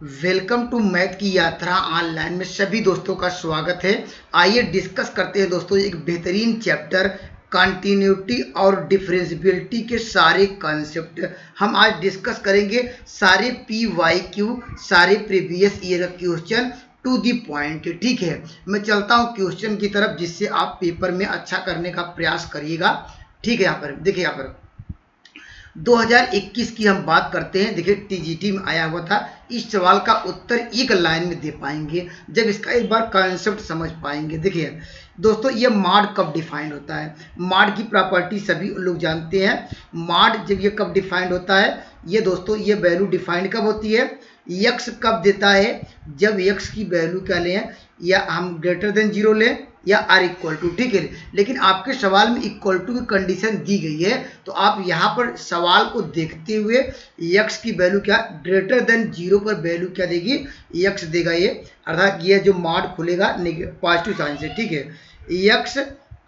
Welcome to math की यात्रा online में सभी दोस्तों का स्वागत है। आइए डिस्कस करते हैं दोस्तों एक बेहतरीन चैप्टर कंटिन्यूटी और डिफरेंशियबिलिटी के सारे कॉन्सेप्ट हम आज डिस्कस करेंगे। सारे पी वाई क्यू, सारे प्रीवियस ईयर का क्वेश्चन टू दी पॉइंट। ठीक है, मैं चलता हूँ क्वेश्चन की तरफ जिससे आप पेपर में अच्छा करने का प्रयास करिएगा। ठीक है, यहाँ पर देखिए, यहाँ पर 2021 की हम बात करते हैं। देखिए टीजीटी में आया हुआ था। इस सवाल का उत्तर एक लाइन में दे पाएंगे जब इसका एक बार कॉन्सेप्ट समझ पाएंगे। देखिए दोस्तों, ये मॉड कब डिफाइंड होता है? मॉड की प्रॉपर्टी सभी लोग जानते हैं। मॉड जब ये कब डिफाइंड होता है, ये दोस्तों ये वैल्यू डिफाइंड कब होती है? यक्स कब देता है? जब यक्स की वैल्यू क्या लें, या हम ग्रेटर देन जीरो लें या आर इक्वल टू। ठीक है, लेकिन आपके सवाल में इक्वल टू की कंडीशन दी गई है, तो आप यहाँ पर सवाल को देखते हुए यक्स की वैल्यू क्या, ग्रेटर देन जीरो पर वैल्यू क्या देगी, यक्स देगा ये। अर्थात ये जो मॉड खुलेगा पॉजिटिव साइन से। ठीक है, यक्स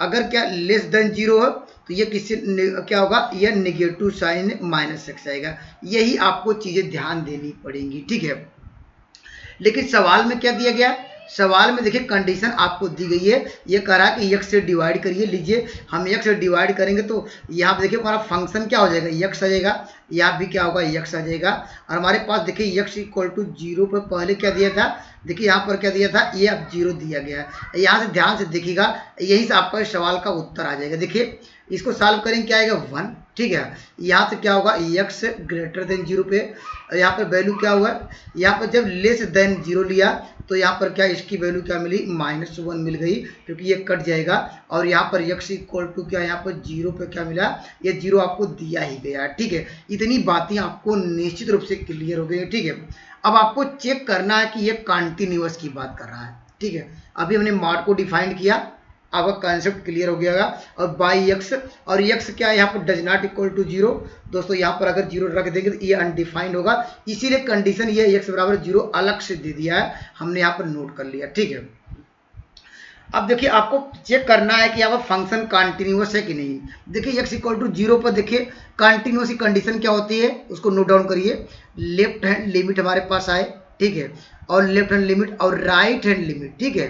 अगर क्या लेस देन जीरो हो तो ये किससे क्या होगा, ये नेगेटिव साइन माइनस एक्स आएगा। यही आपको चीजें ध्यान देनी पड़ेंगी। ठीक है, लेकिन सवाल में क्या दिया गया? सवाल में देखिए कंडीशन आपको दी गई है। ये कह रहा है कि यक्स से डिवाइड करिए। लीजिए हम यक्स से डिवाइड करेंगे तो यहाँ पे देखिए हमारा फंक्शन क्या हो जाएगा, यक्स आ जाएगा। यहाँ भी क्या होगा, यक्स आ जाएगा। और हमारे पास देखिए यक्स इक्वल टू जीरो पर पहले क्या दिया था, देखिए यहाँ पर क्या दिया था, ये अब जीरो दिया गया है। यहाँ से ध्यान से देखिएगा, यही से आपका सवाल का उत्तर आ जाएगा। देखिए इसको सॉल्व करेंगे, क्या आएगा, 1। ठीक है, यहाँ से क्या होगा, यक्स ग्रेटर देन जीरो पे, यहाँ पर वैल्यू क्या हुआ, यहाँ पर जब लेस देन जीरो लिया तो यहाँ पर क्या इसकी वैल्यू क्या मिली, -1 मिल गई, क्योंकि ये कट जाएगा। और यहाँ पर यक्स इक्वल टू क्या, यहाँ पर जीरो पे क्या मिला, ये जीरो आपको दिया ही गया। ठीक है, इतनी बातें आपको निश्चित रूप से क्लियर हो गई। ठीक है, अब आपको चेक करना है कि ये कंटिन्यूअस की बात कर रहा है। ठीक है, अभी हमने मॉड को डिफाइन किया, आपका कॉन्सेप्ट क्लियर हो गया। और बाई एक्स, और एक्स क्या है, यहाँ पर does not equal to zero. दोस्तों यहाँ पर अगर जीरो रख देंगे तो ये अनडिफाइंड होगा, इसीलिए कंडीशन ये एक्स बराबर जीरो अलग से दे दिया है, हमने यहाँ पर नोट कर लिया। ठीक है, अब देखिए आपको चेक करना है कि यहाँ पर फंक्शन कंटिन्यूअस है कि नहीं। देखिए एक्स इक्वल टू जीरो पर देखिए कंटिन्यूअस की कंडीशन क्या होती है, उसको नोट डाउन करिए। लेफ्ट हैंड लिमिट हमारे पास आए, ठीक है, और लेफ्ट हैंड लिमिट और राइट हैंड लिमिट, ठीक है,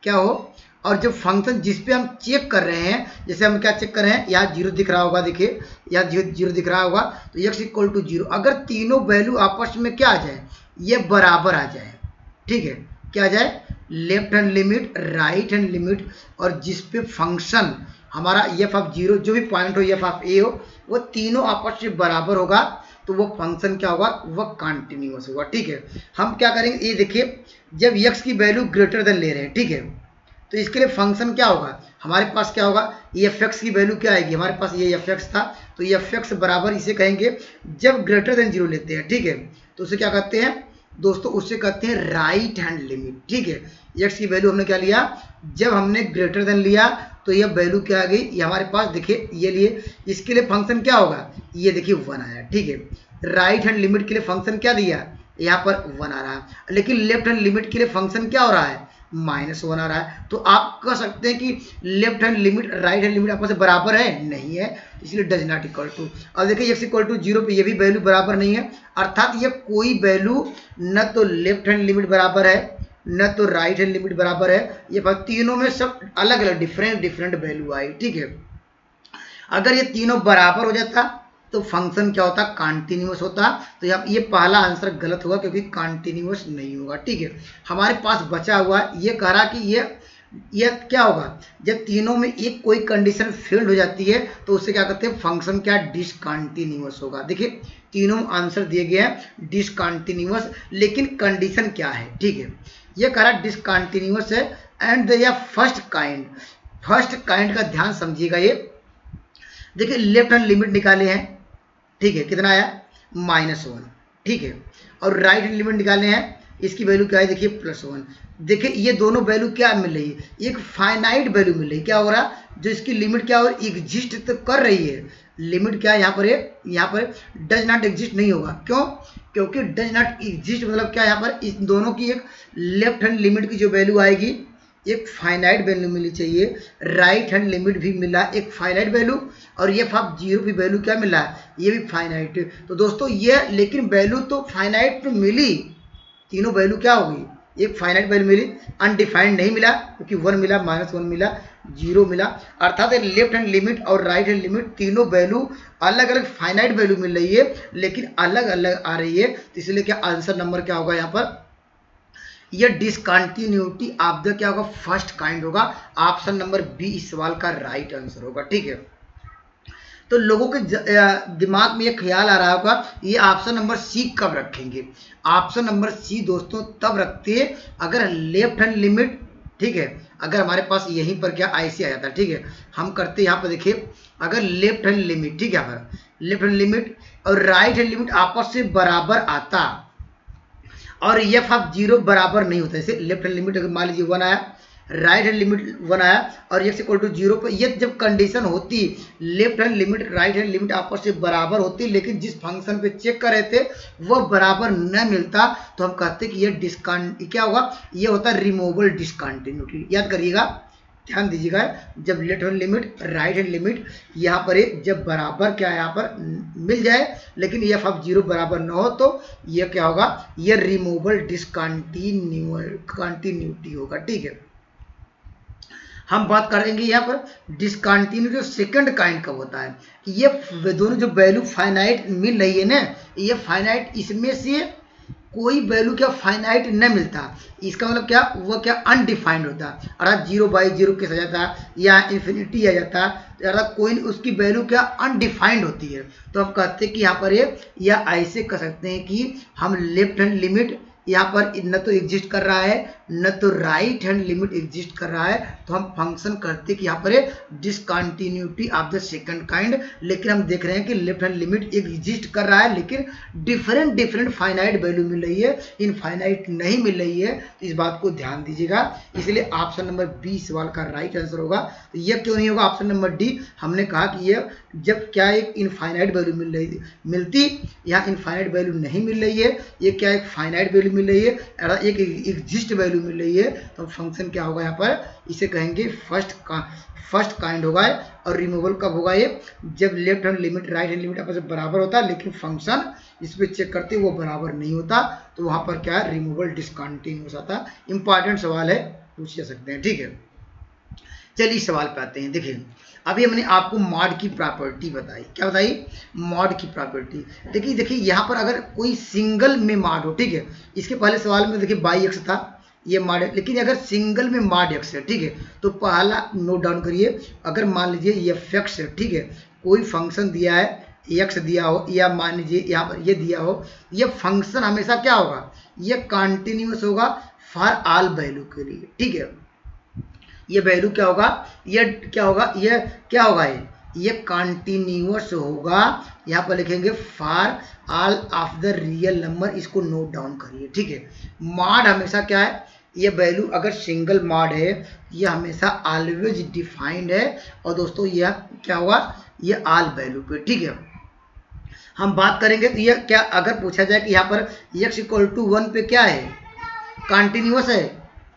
क्या हो, और जो फंक्शन जिस पे हम चेक कर रहे हैं, जैसे हम क्या चेक कर रहे हैं, यहाँ जीरो दिख रहा होगा, देखिए यहाँ जीरो दिख रहा होगा, तो एक्स इक्वल टू जीरो, अगर तीनों वैल्यू आपस में क्या आ जाए, ये बराबर आ जाए। ठीक है, क्या आ जाए, left hand limit, right hand limit, और जिस पे फंक्शन हमारा एफ ऑफ जीरो, जो भी पॉइंट हो, एफ ऑफ ए हो, वो तीनों आपस में बराबर होगा, तो वो फंक्शन क्या होगा, वह कंटिन्यूअस होगा। ठीक है, हम क्या करेंगे, ये देखिए जब एक्स की वैल्यू ग्रेटर देन ले रहे हैं, ठीक है, तो इसके लिए फंक्शन क्या होगा, हमारे पास क्या होगा, एफ एक्स की वैल्यू क्या आएगी, हमारे पास ये एफ एक्स था, तो एफ एक्स बराबर इसे कहेंगे जब ग्रेटर देन जीरो लेते हैं। ठीक है, तो उसे क्या कहते हैं दोस्तों, उससे कहते हैं राइट हैंड लिमिट। ठीक है, एक्स की वैल्यू हमने क्या लिया, जब हमने ग्रेटर देन लिया तो ये वैल्यू क्या आ गई, ये हमारे पास देखिए ये लिए, इसके लिए फंक्शन क्या होगा, ये देखिए 1 आया। ठीक है, राइट हैंड लिमिट के लिए फंक्शन क्या दिया, यहाँ पर 1 आ रहा है, लेकिन लेफ्ट हैंड लिमिट के लिए फंक्शन क्या हो रहा है, -1 आ रहा है। तो आप कह सकते हैं कि left hand limit right hand limit आपस में बराबर है, नहीं है, इसलिए डज नॉट इक्वल टू। अब देखिए एक्स इक्वल टू जीरो पे ये भी वैल्यू बराबर नहीं है, अर्थात ये कोई वैल्यू न तो लेफ्ट हैंड लिमिट बराबर है न तो राइट हैंड लिमिट बराबर है, ये तीनों में सब अलग अलग डिफरेंट वैल्यू आई। ठीक है, अगर ये तीनों बराबर हो जाता तो फंक्शन क्या होता, कंटिन्यूअस होता। तो यहाँ ये पहला आंसर गलत होगा, क्योंकि कंटिन्यूअस नहीं होगा। ठीक है, हमारे पास बचा हुआ ये कह रहा कि ये क्या होगा, जब तीनों में एक कोई कंडीशन फेल्ड हो जाती है तो उससे क्या कहते हैं, फंक्शन क्या डिसकंटिन्यूअस होगा। देखिए तीनों आंसर दिए गए हैं डिसकंटिन्यूअस, लेकिन कंडीशन क्या है। ठीक है, ये कह रहा डिसकंटिन्यूअस है एंड द फर्स्ट काइंड का ध्यान समझिएगा। ये देखिए लेफ्ट हैंड लिमिट निकाले हैं, ठीक है, कितना आया, -1। ठीक है, और राइट हैंड लिमिट निकाले हैं, इसकी वैल्यू क्या है, देखिए +1। देखिए ये दोनों वैल्यू क्या मिल रही है, एक फाइनाइट वैल्यू मिल रही है। क्या हो रहा, जो इसकी लिमिट क्या हो, एग्जिस्ट तो कर रही है, लिमिट क्या है यहाँ पर, यहाँ पर डज नॉट एग्जिस्ट नहीं होगा। क्यों, क्योंकि डज नॉट एग्जिस्ट मतलब क्या, यहाँ पर इन दोनों की एक लेफ्ट हैंड लिमिट की जो वैल्यू आएगी एक फाइनाइट वैल्यू मिलनी चाहिए, राइट हैंड लिमिट भी मिला एक फाइनाइट वैल्यू, और ये फाफ जीरो की वैल्यू क्या मिला है, ये भी फाइनाइट। तो दोस्तों ये लेकिन वैल्यू तो फाइनाइट तो मिली, तीनों वैल्यू क्या होगी, एक फाइनाइट वैल्यू मिली, अनडिफाइंड नहीं मिला क्योंकि 1 मिला, -1 मिला, 0 मिला, अर्थात लेफ्ट हैंड लिमिट और राइट हैंड लिमिट तीनों वैल्यू अलग अलग फाइनाइट वैल्यू मिल रही है लेकिन अलग अलग आ रही है, तो इसलिए क्या आंसर नंबर क्या होगा यहाँ पर, यह डिसकंटिन्यूटी ऑफ द क्या होगा, फर्स्ट काइंड होगा। ऑप्शन नंबर बी इस सवाल का राइट आंसर होगा। ठीक है, तो लोगों के दिमाग में ये ख्याल आ रहा होगा ये ऑप्शन नंबर सी कब रखेंगे। ऑप्शन नंबर सी दोस्तों तब रखते हैं अगर लेफ्ट हैंड लिमिट, ठीक है, अगर हमारे पास यहीं पर क्या ऐसे आ जाता है। ठीक है, हम करते यहाँ पर देखिए, अगर लेफ्ट हैंड लिमिट, ठीक है, यहाँ लेफ्ट हैंड लिमिट और राइट हैंड लिमिट आपस से बराबर आता और एफ ऑफ 0 बराबर नहीं होता, जैसे लेफ्ट हैंड लिमिट अगर मान लीजिए 1 आया, राइट हैंड लिमिट 1 आया और x इक्वल टू 0 पर, ये जब कंडीशन होती left hand limit right hand limit आपस से बराबर होती लेकिन जिस फंक्शन पे चेक कर रहे थे वो बराबर न मिलता तो हम कहते कि ये क्या होगा, ये होता है रिमूवेबल डिसकंटिन्यूटी। याद करिएगा, ध्यान दीजिएगा, जब left hand limit right hand limit यहाँ पर जब बराबर क्या है यहाँ पर मिल जाए लेकिन एफ ऑफ 0 बराबर न हो तो ये क्या होगा, ये रिमूवेबल डिसकंटिन्यूटी होगा। ठीक है, हम बात करेंगे यहाँ पर डिसकंटिन्यूटी सेकंड काइंड कब होता है, ये दोनों जो वैल्यू फाइनाइट मिल रही है ना, ये फाइनाइट, इसमें से कोई वैल्यू क्या फाइनाइट न मिलता, इसका मतलब क्या, वो क्या अनडिफाइंड होता, अर्थात 0/0 केस आ जाता या इन्फिनिटी आ जाता, अर्थात कोई उसकी वैल्यू क्या अनडिफाइंड होती है। तो हम कहते हैं कि यहाँ पर या ऐसे कह सकते हैं कि हम लेफ्ट हैंड लिमिट यहाँ पर न तो एग्जिस्ट कर रहा है न तो राइट हैंड लिमिट एग्जिस्ट कर रहा है, तो हम फंक्शन करते कि यहाँ पर discontinuity of the second kind, लेकिन हम देख रहे हैं कि लेफ्ट हैंड लिमिट एग्जिस्ट कर रहा है लेकिन डिफरेंट फाइनाइट वैल्यू मिल रही है, इनफाइनाइट नहीं मिल रही है, तो इस बात को ध्यान दीजिएगा। इसलिए ऑप्शन नंबर बी सवाल का राइट आंसर होगा। तो यह क्यों नहीं होगा ऑप्शन नंबर डी, हमने कहा कि यह जब क्या एक इनफाइनाइट वैल्यू मिलती, यहाँ इनफाइनाइट वैल्यू नहीं मिल रही है, ये क्या एक फाइनाइट वैल्यू मिल रही है, एक एग्जिस्ट वैल्यू मिल रही है, तो फंक्शन क्या होगा यहाँ पर, इसे कहेंगे फर्स्ट काइंड होगा। और रिमूवल कब होगा, ये जब left hand limit right hand limit आपस में बराबर होता है लेकिन फंक्शन इस पे चेक करते वो बराबर नहीं होता, तो वहां पर क्या है, रिमूवल डिसकंटिन्यूअस आता। इंपॉर्टेंट सवाल है, पूछ सकते हैं। ठीक है, चलिए इस सवाल पे आते हैं। देखिए, अभी हमने आपको मॉड की प्रॉपर्टी बताई, क्या बताई, मॉड की प्रॉपर्टी। देखिए यहाँ पर अगर कोई सिंगल में मॉड हो, ठीक है, इसके पहले सवाल में देखिए बाई एक्स था, ये मॉड है, लेकिन अगर सिंगल में मॉड एक्स है, ठीक है, तो पहला नोट डाउन करिए, अगर मान लीजिए एफ एक्स है, ठीक है, कोई फंक्शन दिया है एक्स दिया हो या मान लीजिए यहाँ पर ये दिया हो, ये फंक्शन हमेशा क्या होगा, ये कंटिन्यूअस होगा फॉर ऑल वैल्यू के लिए। ठीक है, ये वैल्यू क्या होगा, ये क्या होगा, ये क्या होगा, ये कंटिन्यूअस होगा। यहाँ पर लिखेंगे for all of the real number, इसको नोट डाउन करिए। ठीक है, मॉड हमेशा क्या है, ये वैल्यू अगर सिंगल मॉड है ये हमेशा ऑलवेज डिफाइंड है, और दोस्तों यह क्या होगा, ये ऑल वैल्यू पे। ठीक है, हम बात करेंगे तो ये क्या, अगर पूछा जाए कि यहाँ पर x इक्वल टू 1 पे क्या है, कंटिन्यूअस है,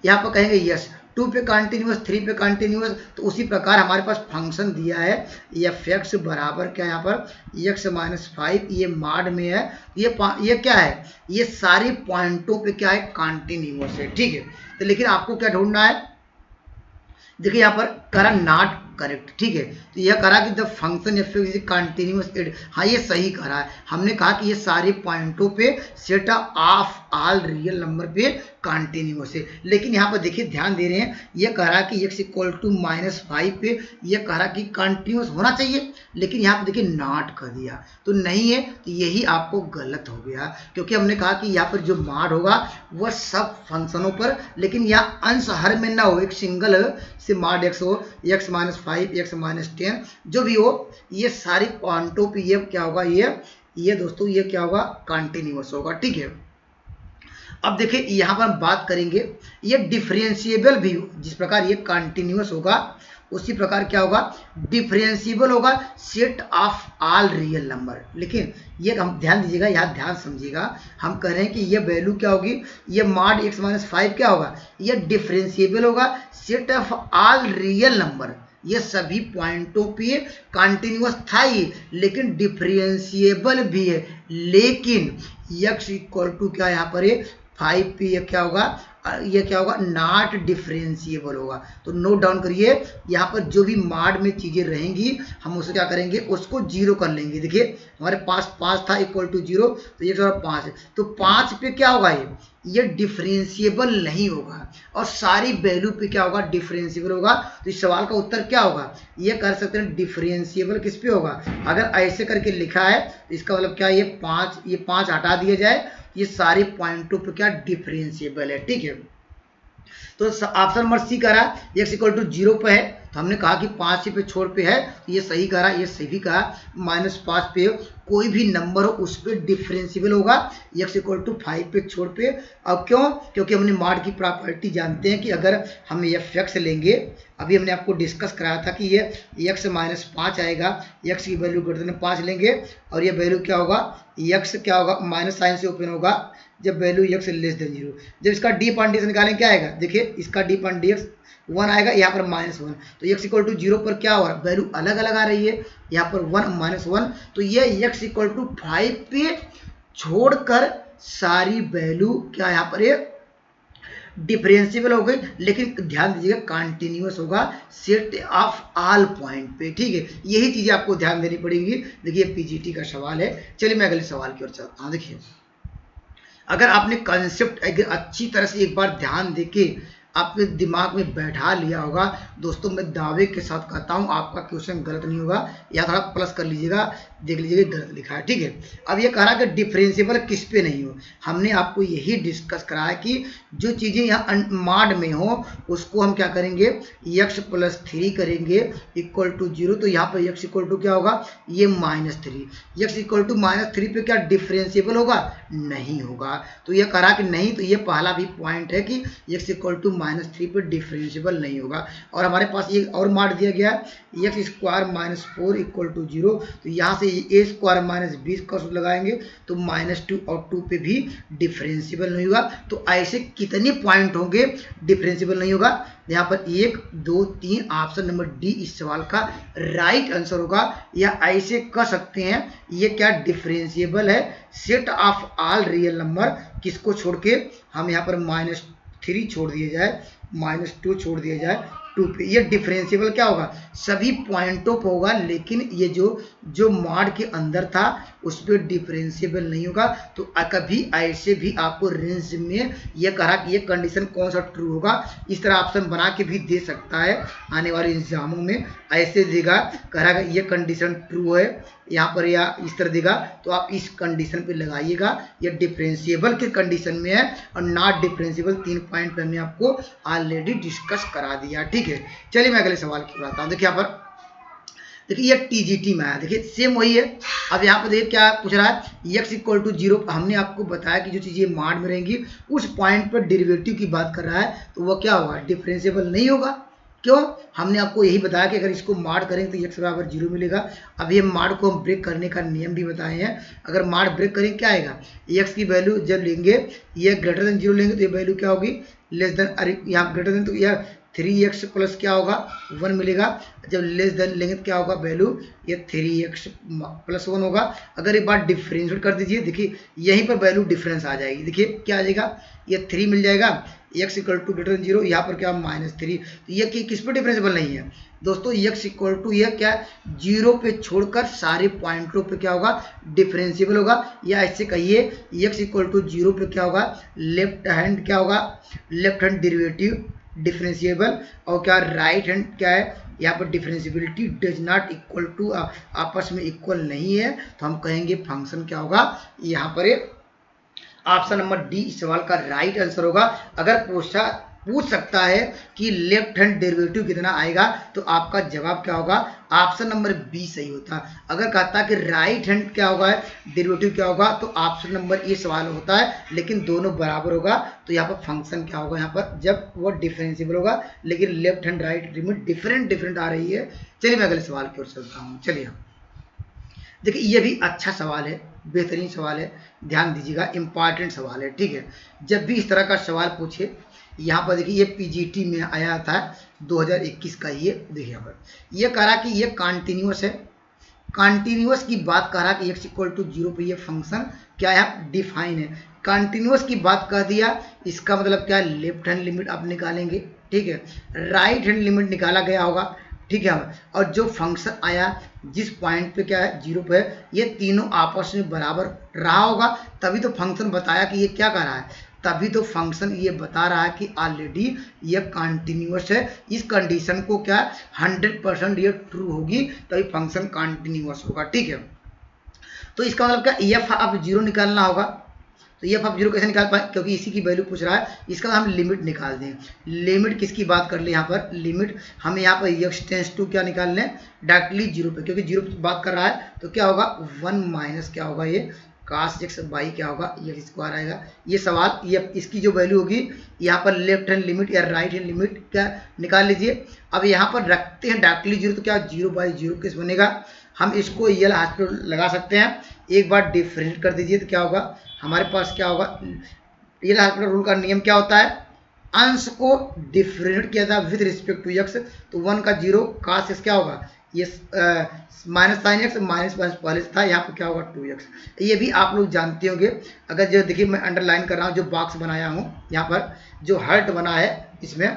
यहाँ पर कहेंगे यस, 2 पे कंटिन्यूअस, 3 पे कंटिन्यूअस, तो उसी प्रकार हमारे पास फंक्शन दिया है एफ एक्स बराबर क्या, यहाँ पर x - 5, ये मॉड में है, ये क्या है, ये सारे पॉइंटों पे क्या है, कंटिन्यूअस है। ठीक है, तो लेकिन आपको क्या ढूंढना है, देखिए यहाँ पर करा नॉट करेक्ट। ठीक है, तो यह करा कि the function F is continuous, हाँ ये सही करा है, हमने कहा कि ये सारे पॉइंटों पे set of all real number पे कंटिन्यूअस है, लेकिन यहाँ पर देखिए ध्यान दे रहे हैं, ये कह रहा कि x इक्वल टू -5 पे ये कह रहा कि कंटिन्यूअस होना चाहिए, लेकिन यहाँ पर देखिए नॉट कर दिया, तो नहीं है, तो यही आपको गलत हो गया, क्योंकि हमने कहा कि यहाँ पर जो मॉड होगा वह सब फंक्शनों पर, लेकिन यहाँ अंश हर में ना हो, एक सिंगल से मॉड x हो, x - 5, x - 10 जो भी हो, ये सारी पॉइंटों पे ये क्या होगा, ये दोस्तों ये क्या होगा, कंटिन्यूअस होगा। ठीक है, अब देखिए यहाँ पर हम बात करेंगे, ये डिफरेंशिएबल भी, जिस प्रकार ये कंटिन्यूअस होगा उसी प्रकार क्या होगा, डिफरेंशिएबल होगा set of all real number. लेकिन ये हम ध्यान दीजिएगा, यहाँ ध्यान समझिएगा, हम कह रहे हैं कि ये वैल्यू क्या होगी, ये मॉड x - 5 क्या होगा, ये डिफरेंशिएबल होगा set of all real number, ये सभी पॉइंटों पे कंटिन्यूअस था ही, लेकिन डिफरेंशिएबल भी है, लेकिन x इक्वल टू क्या यहाँ पर है, 5 पे ये क्या होगा नॉट डिफरेंशिएबल होगा। तो नोट डाउन करिए, यहाँ पर जो भी मॉड में चीजें रहेंगी हम उसे क्या करेंगे, उसको जीरो कर लेंगे। देखिए हमारे पास 5 था इक्वल टू 0, तो ये 5 है, तो 5 पे क्या होगा, ये डिफरेंशिएबल नहीं होगा और सारी वैल्यू पे क्या होगा, डिफरेंशिएबल होगा। तो इस सवाल का उत्तर क्या होगा, ये कर सकते हैं डिफरेंशिएबल किस पे होगा। अगर ऐसे करके लिखा है तो इसका मतलब क्या, ये 5 हटा दिया जाए, ये सारे पॉइंटों पे क्या डिफरेंशिएबल है। ठीक है, तो ऑप्शन नंबर सी कह रहा है एक्स इक्वल टू 0 पे है, तो हमने कहा कि 5 पे छोड़ पे है, तो ये सही कह रहा है, ये सही कहा। -5 पे कोई भी नंबर हो उस पर डिफरेंशिएबल होगा, एक्स इक्वल टू 5 पे छोड़ पे। अब क्यों, क्योंकि हमने मॉड की प्रॉपर्टी जानते हैं कि अगर हम एफ एक्स लेंगे, अभी हमने आपको डिस्कस कराया था कि ये x -5 आएगा, x की वैल्यू ग्रेटर देन 5 लेंगे और ये वैल्यू क्या होगा, x क्या होगा माइनस साइन से ओपन होगा जब वैल्यू x लेस देन 0। जब इसका डी अपॉन डी निकालें क्या आएगा, देखिए इसका डी अपॉन डी 1 आएगा, यहाँ पर -1, तो x इक्वल टू 0 पर क्या हो रहा है, वैल्यू अलग अलग आ रही है, यहाँ पर 1 -1, तो ये x इक्वल टू 5 पे छोड़कर सारी वैल्यू क्या यहाँ पर ये डिफरेंशिएबल हो गई, लेकिन ध्यान दीजिएगा कंटिन्यूअस होगा सेट ऑफ ऑल पॉइंट पे। ठीक है, यही चीजें आपको ध्यान देनी पड़ेगी। देखिए पीजीटी का सवाल है, चलिए मैं अगले सवाल की ओर चलता हूँ। देखिए अगर आपने कंसेप्ट अच्छी तरह से एक बार ध्यान देके आपके दिमाग में बैठा लिया होगा, दोस्तों मैं दावे के साथ कहता हूं आपका क्वेश्चन गलत नहीं होगा, या थोड़ा प्लस कर लीजिएगा, देख लीजिएगा गलत लिखा है। ठीक है, अब ये कह रहा कि डिफरेंशिएबल किस पे नहीं हो, हमने आपको यही डिस्कस कराया कि जो चीजें यहाँ मॉड में हो उसको हम क्या करेंगे, x + 3 करेंगे इक्वल टू 0, तो यहाँ पर x इक्वल टू क्या होगा, ये -3, x इक्वल टू -3 पे क्या डिफरेंशिएबल होगा, नहीं होगा। तो ये कह रहा कि नहीं, तो ये पहला भी पॉइंट है कि x इक्वल टू -3 पे डिफरेंशिएबल नहीं होगा। और हमारे पास ये और मॉड दिया गया है x² - 4 इक्वल टू 0, तो यहाँ से a² - 20 का सूत्र लगाएंगे तो -2 और 2 पे भी डिफरेंशिएबल नहीं होगा। तो ऐसे कितने पॉइंट होंगे डिफरेंशिएबल नहीं होगा, यहाँ पर 1 2 3, ऑप्शन नंबर डी इस सवाल का राइट आंसर होगा। या ऐसे कह सकते हैं ये क्या डिफरेंशिएबल है, set of all real number किसको छोड़ के, हम यहाँ पर -3 छोड़ दिए जाए, -2 छोड़ दिया जाए 2 पे, ये डिफरेंशिएबल क्या होगा, सभी पॉइंटों पर होगा, लेकिन ये जो मॉड के अंदर था उस पर डिफरेंशिएबल नहीं होगा। तो कभी ऐसे भी आपको रेंज में ये कहा कि ये कंडीशन कौन सा ट्रू होगा, इस तरह ऑप्शन बना के भी दे सकता है आने वाले एग्जामों में, ऐसे देगा कह रहा है ये कंडीशन ट्रू है यहाँ पर, या इस तरह देगा, तो आप इस कंडीशन पे लगाइएगा, ये डिफरेंशिएबल के कंडीशन में है और नॉट डिफरेंशिएबल 3 पॉइंट पे हमने आपको ऑलरेडी डिस्कस करा दिया। ठीक है, चलिए मैं अगले सवाल की बताता हूँ। देखिए यहाँ पर देखिए ये टीजीटी में आया, देखिए सेम वही है। अब यहाँ पर देखिए क्या पूछ रहा है, x इक्वल टू 0, हमने आपको बताया कि जो चीजें मॉड में रहेंगी उस पॉइंट पर डेरिवेटिव की बात कर रहा है, तो वह क्या होगा, डिफरेंशिएबल नहीं होगा। क्यों, हमने आपको यही बताया कि अगर इसको मॉड करेंगे तो x बराबर 0 मिलेगा। अब ये मॉड को हम ब्रेक करने का नियम भी बताए हैं, अगर मॉड ब्रेक करेंगे क्या आएगा, x की वैल्यू जब लेंगे ये ग्रेटर देन 0 लेंगे तो ये वैल्यू क्या होगी, लेस देन, अरे यहाँ ग्रेटर देन, तो यह 3x प्लस क्या होगा 1 मिलेगा, जब लेस देन लेंगे तो क्या होगा वैल्यू, ये 3x प्लस 1 होगा। अगर एक बार डिफरेंशिएट कर दीजिए, देखिए यहीं पर वैल्यू डिफरेंस आ जाएगी, देखिए क्या आ जाएगा, ये 3 मिल जाएगा, x equal to greater than 0, यहाँ पर क्या -3, तो ये किस पर डिफरेंशिएबल नहीं है दोस्तों, x इक्वल टू यह क्या 0 पे छोड़कर सारे पॉइंटों पे क्या होगा, डिफरेंशिएबल होगा। या ऐसे कहिए x इक्वल टू 0 पे क्या होगा, लेफ्ट हैंड क्या होगा, लेफ्ट हैंड डेरिवेटिव डिफरेंशिएबल, और क्या राइट हैंड क्या है, यहाँ पर differentiability does not equal to, आपस में इक्वल नहीं है, तो हम कहेंगे फंक्शन क्या होगा, यहाँ पर ऑप्शन नंबर डी इस सवाल का राइट आंसर होगा। अगर पूछ सकता है कि लेफ्ट हैंड डेरिवेटिव कितना आएगा, तो आपका जवाब क्या होगा, ऑप्शन नंबर बी सही होता। अगर कहता कि राइट हैंड क्या होगा डेरिवेटिव क्या होगा, तो ऑप्शन नंबर ए सवाल होता है, लेकिन दोनों बराबर होगा, तो यहाँ पर फंक्शन क्या होगा, यहाँ पर जब वो डिफरेंशिएबल होगा, लेकिन लेफ्ट हैंड राइट में डिफरेंट आ रही है। चलिए मैं अगले सवाल की ओर चलता हूँ। चलिए देखिए ये भी अच्छा सवाल है, बेहतरीन सवाल है, ध्यान दीजिएगा, इंपॉर्टेंट सवाल है। ठीक है, जब भी इस तरह का सवाल पूछे, यहाँ पर देखिए ये पीजीटी में आया था 2021 का, ये देखिए यहाँ पर ये कह रहा कि ये कॉन्टिन्यूअस है, कॉन्टिन्यूअस की बात कर रहा कि x इक्वल टू 0 पे ये फंक्शन क्या है, डिफाइन है। कंटिन्यूअस की बात कर दिया, इसका मतलब क्या है, लेफ्ट हैंड लिमिट आप निकालेंगे, ठीक है, राइट हैंड लिमिट निकाला गया होगा, ठीक है। और जो फंक्शन आया जिस पॉइंट पे क्या है, 0 पे, ये तीनों आपस में बराबर रहा होगा, तभी तो फंक्शन बताया कि ये क्या कर रहा है, तभी तो फंक्शन ये बता रहा है कि ऑलरेडी ये कंटिन्यूअस है। इस कंडीशन को क्या 100% ये ट्रू होगी, तभी फंक्शन कंटिन्यूअस होगा, ठीक है। तो इसका मतलब क्या, एफ ऑफ 0 निकालना होगा। तो एफ ऑफ 0 कैसे निकाल पाए, क्योंकि इसी की वैल्यू पूछ रहा है, इसका हम लिमिट निकाल दें। लिमिट किसकी बात कर ले, यहाँ पर लिमिट हम यहाँ पर x टेंस टू क्या निकाल लें, डायरेक्टली 0 पे, क्योंकि 0 पे बात कर रहा है, तो क्या होगा 1 माइनस क्या होगा, ये cos x बाई क्या होगा, ये स्क्वायर आएगा। ये सवाल, ये इसकी जो वैल्यू होगी, यहाँ पर लेफ्ट हैंड लिमिट या राइट हैंड लिमिट क्या निकाल लीजिए। अब यहाँ पर रखते हैं डायरेक्टली 0, तो क्या 0/0 किस बनेगा, हम इसको यल हॉस्पिटल लगा सकते हैं। एक बार डिफरेंशिएट कर दीजिए तो क्या होगा, हमारे पास क्या होगा, यल हॉस्पिटल रूल का नियम क्या होता है, अंश को डिफरेंशिएट किया था विद रिस्पेक्ट टू x, तो 1 का 0 cos x क्या होगा, ये minus sine x, minus minus पहले से था, यहाँ पर क्या होगा 2x। ये भी आप लोग जानते होंगे। अगर जो देखिए मैं अंडरलाइन कर रहा हूँ, जो बॉक्स बनाया हूँ यहाँ पर, जो हर्ट बना है, इसमें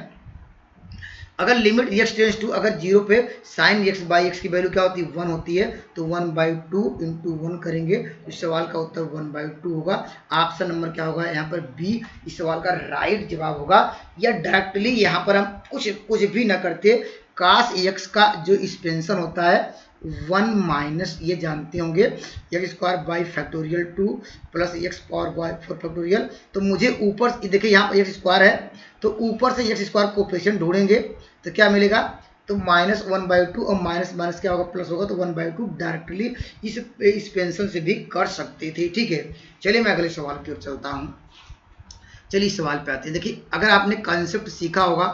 अगर लिमिट x टेंस टू, अगर 0 पे साइन x बाई एक्स की वैल्यू क्या होती है, 1 होती है, तो 1/2 इंटू 1 करेंगे, तो इस सवाल का उत्तर 1/2 होगा। ऑप्शन नंबर क्या होगा यहाँ पर, बी इस सवाल का राइट जवाब होगा। या डायरेक्टली यहाँ पर हम कुछ भी ना करते, cos x का जो एक्सपेंशन होता है 1 माइनस, ये जानते होंगे, x square by factorial 2 plus x power by 4 factorial. तो मुझे ऊपर देखिए यहाँ पर एक्स स्क्वायर है, तो ऊपर से एक्स स्क्वायर कोफिशिएंट ढूंढेंगे, तो क्या मिलेगा, तो -1/2 और माइनस माइनस क्या होगा, प्लस होगा, तो 1/2 डायरेक्टली इस एक्सपेंशन से भी कर सकते थे, ठीक है। चलिए मैं अगले सवाल की ओर चलता हूँ। चलिए सवाल पे आते हैं। देखिए अगर आपने कंसेप्ट सीखा होगा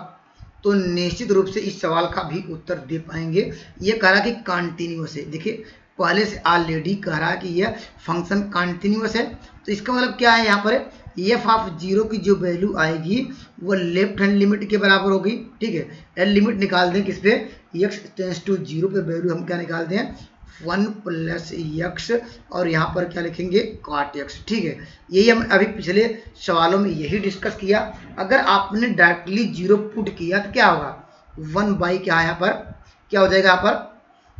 तो निश्चित रूप से इस सवाल का भी उत्तर दे पाएंगे। ये कह रहा कि कंटिन्यूअस है, देखिए पहले से ऑलरेडी कह रहा है कि यह फंक्शन कंटिन्यूअस है, तो इसका मतलब क्या है, यहाँ पर एफ ऑफ 0 की जो वैल्यू आएगी वो लेफ्ट हैंड लिमिट के बराबर होगी, ठीक है। लिमिट निकाल दें किस पे, x टेंस टू 0 पे वैल्यू हम क्या निकाल दें, 1 प्लस x, और यहाँ पर क्या लिखेंगे cot x, ठीक है। यही हम अभी पिछले सवालों में यही डिस्कस किया। अगर आपने डायरेक्टली 0 पुट किया तो क्या होगा, 1 बाई क्या है, यहाँ पर क्या हो जाएगा, यहाँ पर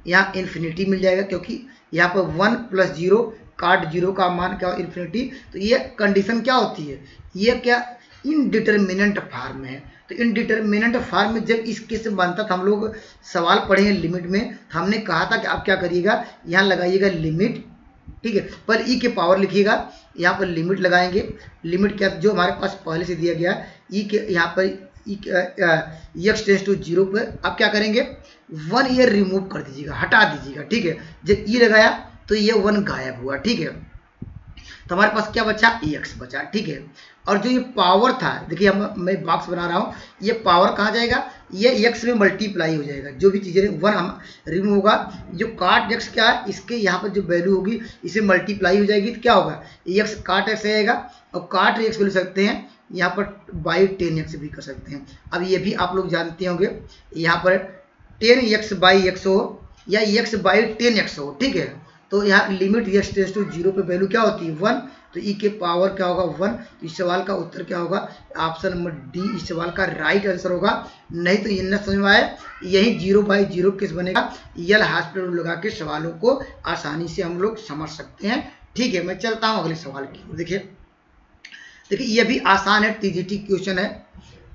यहाँ इन्फिनिटी मिल जाएगा, क्योंकि यहाँ पर 1 प्लस 0 cot 0 का मान क्या हो, इन्फिनिटी। तो ये कंडीशन क्या होती है, ये क्या इनडिटरमिनेंट फॉर्म है। तो इनडिटरमिनेंट फॉर्म में जब इस केस में बनता था, हम लोग सवाल पढ़े हैं लिमिट में, हमने कहा था कि आप क्या करिएगा, यहाँ लगाइएगा लिमिट, ठीक है, पर ई के पावर लिखिएगा, यहाँ पर लिमिट लगाएंगे। लिमिट क्या, जो हमारे पास पहले से दिया गया ई के, यहाँ पर एक्स टेंस टू 0 पर आप क्या करेंगे, 1 ईयर रिमूव कर दीजिएगा, हटा दीजिएगा, ठीक है। जब ई लगाया तो ये 1 गायब हुआ, ठीक है। तो हमारे पास क्या बचा, एक्स बचा, ठीक है। और जो ये पावर था, देखिए मैं बॉक्स बना रहा हूँ, ये पावर कहाँ जाएगा, ये एक्स में मल्टीप्लाई हो जाएगा, जो भी चीज़ें 1 हम रिमूव होगा, जो काट एक्स क्या है, इसके यहाँ पर जो वैल्यू होगी इसे मल्टीप्लाई हो जाएगी, तो क्या होगा, एक्स काट एक्स आएगा, और काट एक्स को ले सकते हैं यहाँ पर बाई 10x भी कर सकते हैं। अब ये भी आप लोग जानते होंगे, यहाँ पर 10x बाई एक्स हो या x बाई 10x हो, ठीक है। तो यहाँ लिमिट x टेंस टू 0 पे वैल्यू क्या होती है 1, तो e के पावर क्या होगा 1। तो इस सवाल का उत्तर क्या होगा, ऑप्शन नंबर डी इस सवाल का राइट आंसर होगा। नहीं तो ये न समझ में आए, यही 0/0 किस बनेगा, यल हॉस्पिटल लगा के सवालों को आसानी से हम लोग समझ सकते हैं, ठीक है। मैं चलता हूँ अगले सवाल की। देखिए ये भी आसान है, टीजीटी क्वेश्चन है।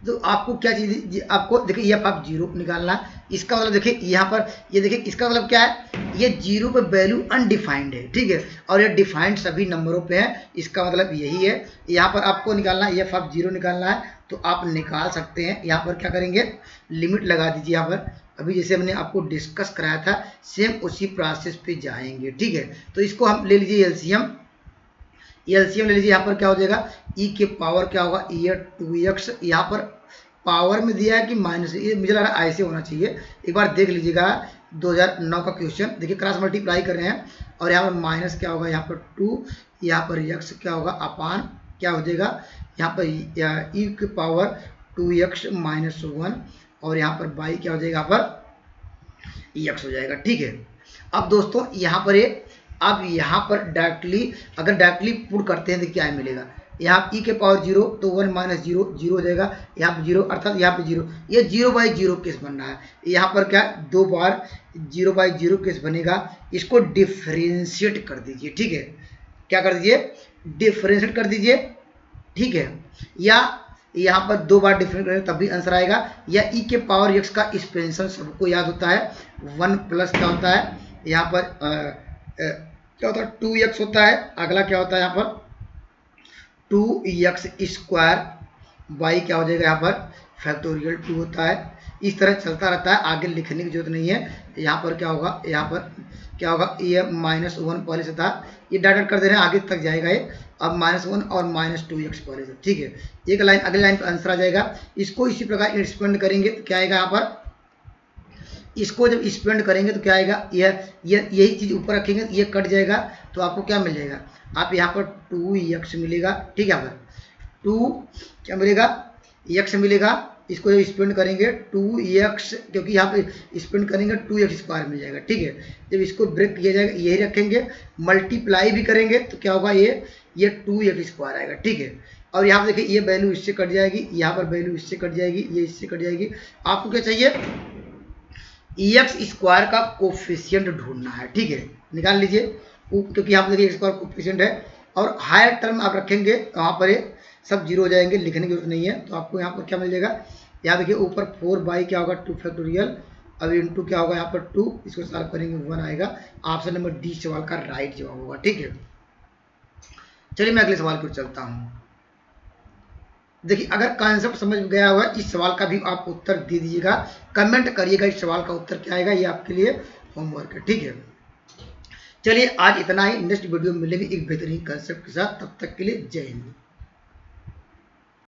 तो आपको क्या चीज, आपको देखिए एफ ऑफ 0 निकालना है। इसका मतलब देखिए यहाँ पर ये देखिए, इसका मतलब क्या है, ये 0 पे वैल्यू अनडिफाइंड है, ठीक है, और ये डिफाइंड सभी नंबरों पे है। इसका मतलब यही है, यहाँ पर आपको निकालना है, एफ ऑफ 0 निकालना है, तो आप निकाल सकते हैं। यहाँ पर क्या करेंगे, लिमिट लगा दीजिए। यहाँ पर अभी जैसे हमने आपको डिस्कस कराया था, सेम उसी प्रोसेस पे जाएंगे, ठीक है। तो इसको हम ले लीजिए एलसीएम, एलसीएम ले लीजिए। यहाँ पर क्या हो जाएगा, ई के पावर क्या होगा, ये 2x, यहाँ पर पावर में दिया है कि माइनस, ये मुझे लग रहा है ऐसे होना चाहिए, एक बार देख लीजिएगा। 2009 का क्वेश्चन देखिए, क्रॉस मल्टीप्लाई कर रहे हैं, और यहाँ पर माइनस क्या होगा, यहाँ पर 2, यहाँ पर x क्या होगा अपान क्या हो जाएगा, यहाँ पर ई के पावर 2x माइनस 1, और यहाँ पर बाई क्या हो जाएगा, यहाँ पर x हो जाएगा, ठीक है। अब दोस्तों यहाँ पर ये, अब यहाँ पर डायरेक्टली अगर डायरेक्टली पुट करते हैं तो क्या मिलेगा, यहाँ ई के पावर 0 तो 1 माइनस 0 0 हो जाएगा, यहाँ पे 0 अर्थात यहाँ पे 0, ये 0/0 केस बन रहा है। यहाँ पर क्या 2 बार 0/0 केस बनेगा, इसको डिफ्रेंशिएट कर दीजिए, ठीक है, क्या कर दीजिए, डिफ्रेंशिएट कर दीजिए, ठीक है, या यहाँ पर 2 बार डिफरेंट करें तब भी आंसर आएगा, या ई के पावर एक्स का एक्सपेंशन सबको याद होता है 1 प्लस क्या होता है यहाँ पर क्या होता है 2x होता है, अगला क्या होता है यहाँ पर 2x स्क्वायर बाई क्या हो जाएगा यहाँ पर फैक्टोरियल 2 होता है। इस तरह चलता रहता है, आगे लिखने की जरूरत नहीं है। यहाँ पर क्या होगा, यहाँ पर क्या होगा, ये -1 पहले से था, ये डायरेक्ट कर दे रहे हैं, आगे तक जाएगा ये, अब -1 और -2x पहले से, ठीक है। एक लाइन अगली लाइन पर आंसर आ जाएगा। इसको इसी प्रकार एक्सपेंड करेंगे तो क्या आएगा यहाँ पर, इसको जब एक्सपेंड करेंगे तो क्या आएगा, यही चीज ऊपर रखेंगे, ये कट जाएगा तो आपको क्या मिल जाएगा, आप यहाँ पर 2x मिलेगा, ठीक है, यहाँ पर 2 क्या मिलेगा, x मिलेगा, इसको जब स्पेंड करेंगे 2x, क्योंकि यहाँ पे स्पेंड करेंगे 2x स्क्वायर मिल जाएगा, ठीक है। जब इसको ब्रेक किया जाएगा यही रखेंगे, मल्टीप्लाई भी करेंगे तो क्या होगा, ये 2x स्क्वायर आएगा, ठीक है। और यहाँ पर देखिए ये वैल्यू इससे कट जाएगी, यहाँ पर वैल्यू इससे कट जाएगी, ये इससे कट जाएगी। आपको क्या चाहिए, एक्स स्क्वायर का कोफिशिएंट ढूंढना है, ठीक है, निकाल लीजिए, क्योंकि यहाँ पर देखिए स्क्वायर कोफिशिएंट है, और हायर टर्म आप रखेंगे वहाँ पर सब 0 हो जाएंगे, लिखने की जरूरत नहीं है। तो आपको यहाँ पर क्या मिल जाएगा, यहाँ देखिए ऊपर 4 बाई क्या होगा 2 फैक्टोरियल, अब इंटू क्या होगा यहाँ पर 2, इसको सॉल्व करेंगे 1 आएगा। ऑप्शन नंबर डी सवाल का राइट जवाब होगा, ठीक है। चलिए मैं अगले सवाल की ओर चलता हूँ। देखिए अगर कॉन्सेप्ट समझ में गया हुआ, इस सवाल का भी आप उत्तर दे दीजिएगा, कमेंट करिएगा इस सवाल का उत्तर क्या आएगा, ये आपके लिए होमवर्क है, ठीक है। चलिए आज इतना ही, नेक्स्ट वीडियो में मिलेंगे एक बेहतरीन कॉन्सेप्ट के साथ, तब तक के लिए जय हिंद।